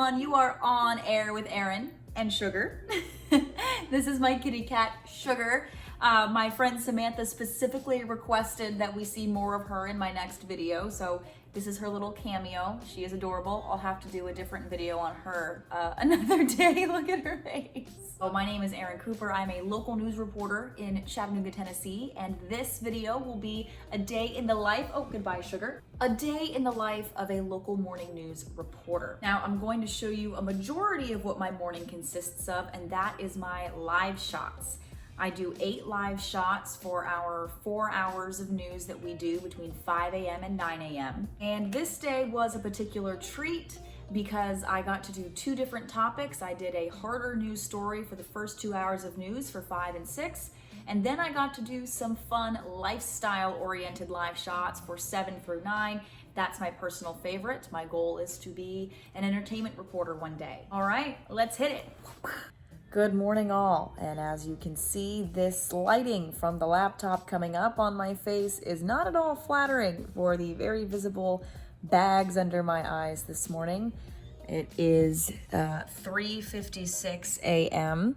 everyone, you are on air with Erin and Sugar. This is my kitty cat, Sugar. My friend Samantha specifically requested that we see more of her in my next video, so this is her little cameo. She is adorable. I'll have to do a different video on her another day. Look at her face. So my name is Erin Cooper. I'm a local news reporter in Chattanooga, Tennessee, and this video will be a day in the life, oh, goodbye, Sugar. A day in the life of a local morning news reporter. Now, I'm going to show you a majority of what my morning consists of, and that is my live shots. I do 8 live shots for our 4 hours of news that we do between 5 a.m. and 9 a.m. And this day was a particular treat because I got to do 2 different topics. I did a harder news story for the first 2 hours of news for 5 and 6. And then I got to do some fun lifestyle-oriented live shots for 7 through 9. That's my personal favorite. My goal is to be an entertainment reporter one day. All right, let's hit it. Good morning all, and as you can see, this lighting from the laptop coming up on my face is not at all flattering for the very visible bags under my eyes this morning. It is 3:56 a.m.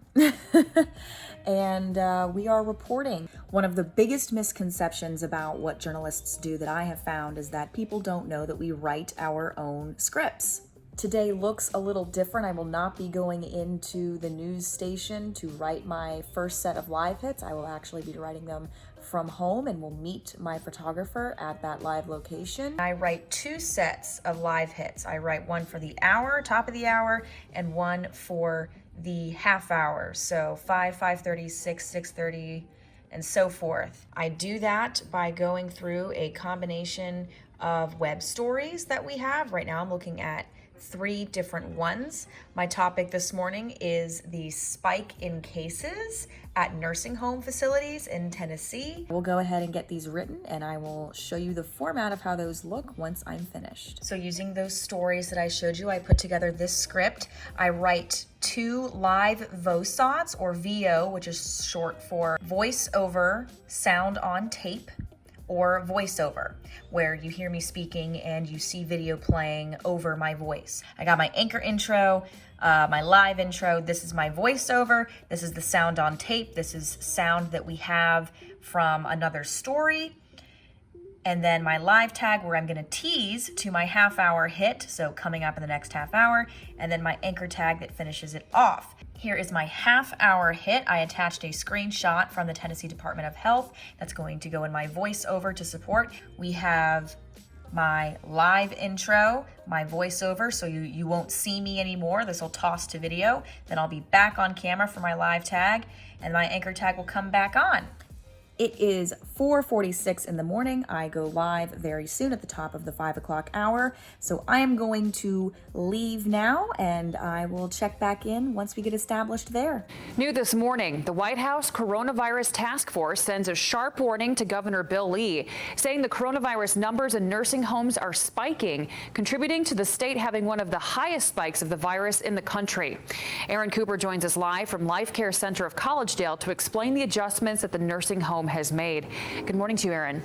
and we are reporting. One of the biggest misconceptions about what journalists do that I have found is that people don't know that we write our own scripts. Today looks a little different. I will not be going into the news station to write my first set of live hits. I will actually be writing them from home and will meet my photographer at that live location. I write 2 sets of live hits. I write one for the hour, top of the hour, and one for the half hour. So 5, 5:30, 6, 6:30, and so forth. I do that by going through a combination of web stories that we have. Right now I'm looking at 3 different ones. My topic this morning is the spike in cases at nursing home facilities in Tennessee. We'll go ahead and get these written and I will show you the format of how those look once I'm finished. So using those stories that I showed you, I put together this script. I write 2 live VOSOTs, or VO, which is short for voice over sound on tape, or voiceover, where you hear me speaking and you see video playing over my voice. I got my anchor intro, my live intro, this is my voiceover, this is the sound on tape, this is sound that we have from another story, and then my live tag where I'm gonna tease to my half-hour hit, so coming up in the next half hour, and then my anchor tag that finishes it off. Here is my half-hour hit. I attached a screenshot from the Tennessee Department of Health that's going to go in my voiceover to support. We have my live intro, my voiceover, so you won't see me anymore. This will toss to video. Then I'll be back on camera for my live tag, and my anchor tag will come back on. It is 4:46 in the morning. I go live very soon at the top of the 5 o'clock hour. So I am going to leave now and I will check back in once we get established there. New this morning, the White House Coronavirus Task Force sends a sharp warning to Governor Bill Lee, saying the coronavirus numbers in nursing homes are spiking, contributing to the state having one of the highest spikes of the virus in the country. Erin Cooper joins us live from Life Care Center of Collegedale to explain the adjustments that the nursing home has made. Good morning to you, Erin.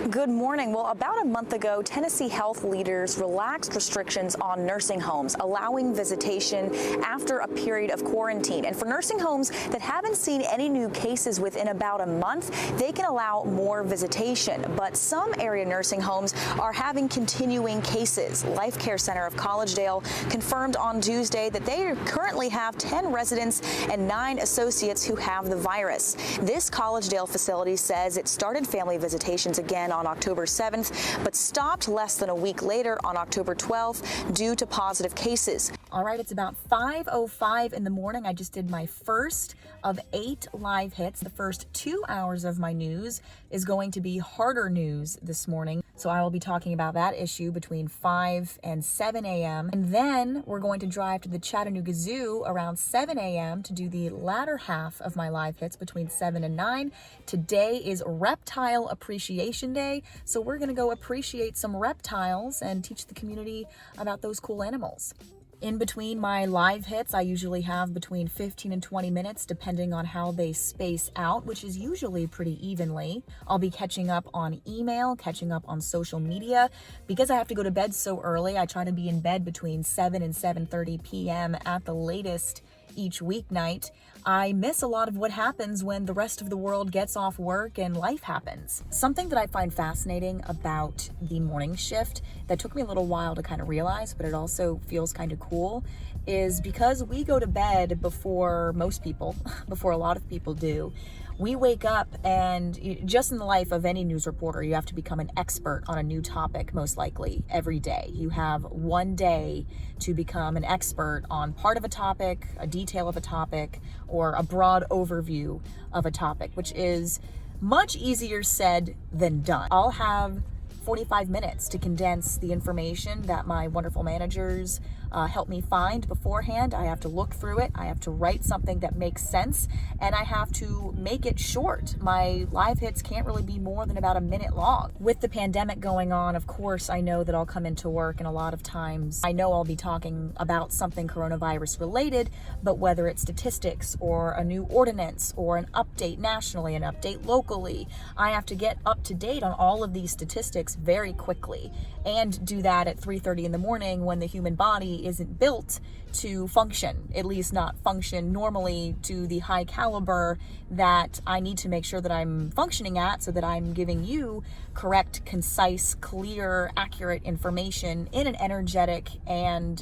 Good morning. Well, about a month ago, Tennessee health leaders relaxed restrictions on nursing homes, allowing visitation after a period of quarantine. And for nursing homes that haven't seen any new cases within about a month, they can allow more visitation. But some area nursing homes are having continuing cases. Life Care Center of Collegedale confirmed on Tuesday that they currently have 10 residents and 9 associates who have the virus. This Collegedale facility says it started family visitations again on October 7th, but stopped less than a week later on October 12th due to positive cases. All right, it's about 5:05 in the morning. I just did my first of 8 live hits. The first 2 hours of my news is going to be harder news this morning. So I will be talking about that issue between 5 and 7 a.m. And then we're going to drive to the Chattanooga Zoo around 7 a.m. to do the latter half of my live hits between 7 and 9. Today is Reptile Appreciation Day. So we're going to go appreciate some reptiles and teach the community about those cool animals. In between my live hits, I usually have between 15 and 20 minutes, depending on how they space out, which is usually pretty evenly. I'll be catching up on email, catching up on social media. Because I have to go to bed so early, I try to be in bed between 7 and 7:30 p.m. at the latest each weeknight. I miss a lot of what happens when the rest of the world gets off work and life happens. Something that I find fascinating about the morning shift that took me a little while to kind of realize, but it also feels kind of cool, is because we go to bed before most people, before a lot of people do, we wake up and just in the life of any news reporter, you have to become an expert on a new topic, most likely every day. You have one day to become an expert on part of a topic, a detail of a topic, or a broad overview of a topic, which is much easier said than done. I'll have 45 minutes to condense the information that my wonderful managers help me find beforehand. I have to look through it. I have to write something that makes sense, and I have to make it short. My live hits can't really be more than about a minute long. With the pandemic going on, of course, I know that I'll come into work, and a lot of times I know I'll be talking about something coronavirus related, but whether it's statistics or a new ordinance or an update nationally, an update locally, I have to get up to date on all of these statistics very quickly, and do that at 3:30 in the morning when the human body isn't built to function, at least not function normally to the high caliber that I need to make sure that I'm functioning at, so that I'm giving you correct, concise, clear, accurate information in an energetic and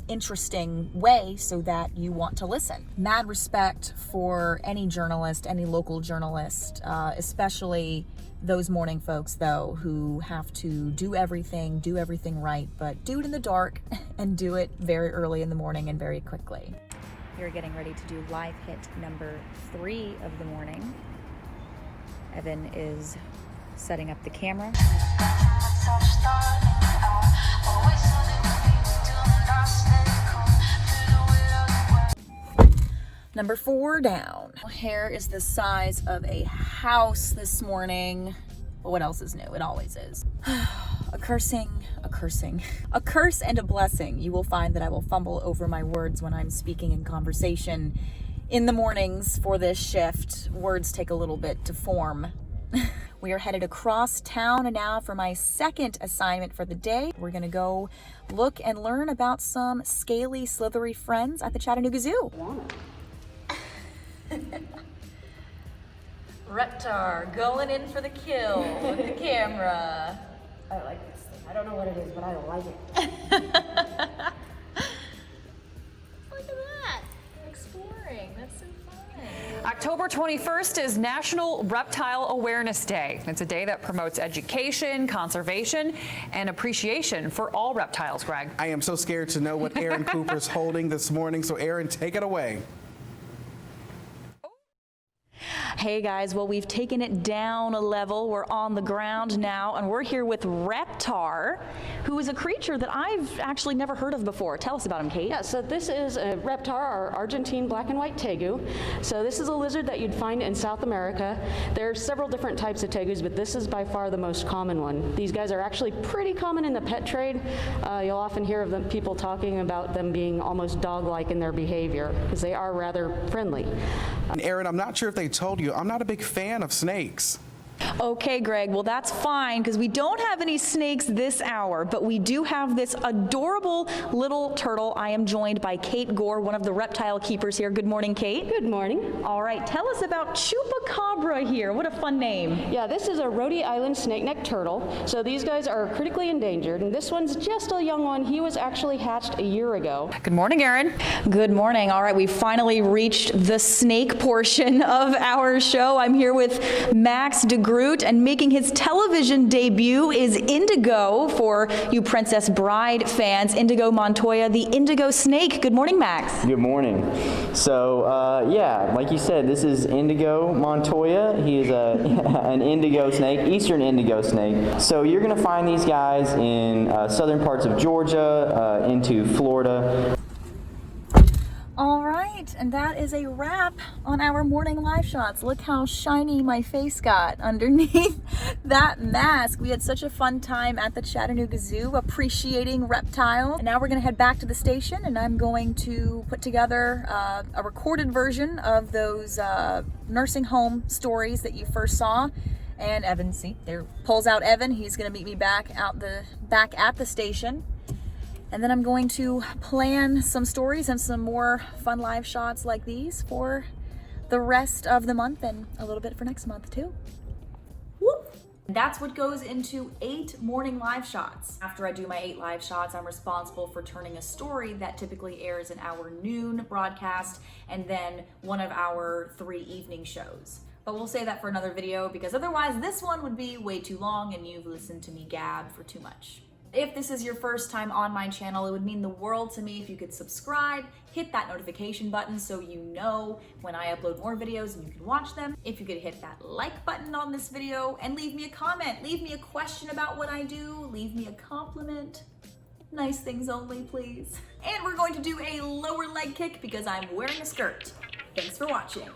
interesting way so that you want to listen. Mad respect for any journalist, any local journalist, especially those morning folks though, who have to do everything right, but do it in the dark and do it very early in the morning and very quickly. We're getting ready to do live hit number 3 of the morning. Evan is setting up the camera. Number 4 down. Hair is the size of a house this morning. But what else is new? It always is. A curse and a blessing. You will find that I will fumble over my words when I'm speaking in conversation in the mornings for this shift. Words take a little bit to form. We are headed across town now for my second assignment for the day. We're gonna go look and learn about some scaly, slithery friends at the Chattanooga Zoo. Reptar going in for the kill with the camera. I like this thing. I don't know what it is, but I like it. Look at that. Exploring. That's so fun. October 21st is National Reptile Awareness Day. It's a day that promotes education, conservation, and appreciation for all reptiles, Greg. I am so scared to know what Aaron Cooper's holding this morning, so Aaron, take it away. Hey guys, well, we've taken it down a level. We're on the ground now, and we're here with Reptar, who is a creature that I've actually never heard of before. Tell us about him, Kate. Yeah, so this is a Reptar, our Argentine black and white tegu. So this is a lizard that you'd find in South America. There are several different types of tegus, but this is by far the most common one. These guys are actually pretty common in the pet trade. You'll often hear of them, people talking about them being almost dog-like in their behavior, because they are rather friendly. And Aaron, I'm not sure if they told you, I'm not a big fan of snakes. Okay, Greg, well, that's fine because we don't have any snakes this hour, but we do have this adorable little turtle. I am joined by Kate Gore, one of the reptile keepers here. Good morning, Kate. Good morning. All right, tell us about Chupacabra here. What a fun name. Yeah, this is a Rhode Island snake-necked turtle. So these guys are critically endangered, and this one's just a young one. He was actually hatched a year ago. Good morning, Aaron. Good morning. All right, we finally reached the snake portion of our show. I'm here with Max DeGroot, and making his television debut is Indigo. For you Princess Bride fans, Indigo Montoya, the Indigo Snake. Good morning, Max. Good morning. So, yeah, like you said, this is Indigo Montoya. He is an indigo snake, eastern indigo snake. So you're going to find these guys in southern parts of Georgia, into Florida. All right, and that is a wrap on our morning live shots. Look how shiny my face got underneath that mask. We had such a fun time at the Chattanooga Zoo appreciating reptiles. And now we're gonna head back to the station, and I'm going to put together a recorded version of those nursing home stories that you first saw. And Evan, see, there pulls out Evan. He's gonna meet me back at the station. And then I'm going to plan some stories and some more fun live shots like these for the rest of the month and a little bit for next month too. Whoop. That's what goes into 8 morning live shots. After I do my 8 live shots, I'm responsible for turning a story that typically airs in our noon broadcast and then one of our 3 evening shows. But we'll save that for another video because otherwise this one would be way too long and you've listened to me gab for too much. If this is your first time on my channel, it would mean the world to me if you could subscribe, hit that notification button so you know when I upload more videos and you can watch them. If you could hit that like button on this video and leave me a comment, leave me a question about what I do, leave me a compliment. Nice things only, please. And we're going to do a lower leg kick because I'm wearing a skirt. Thanks for watching.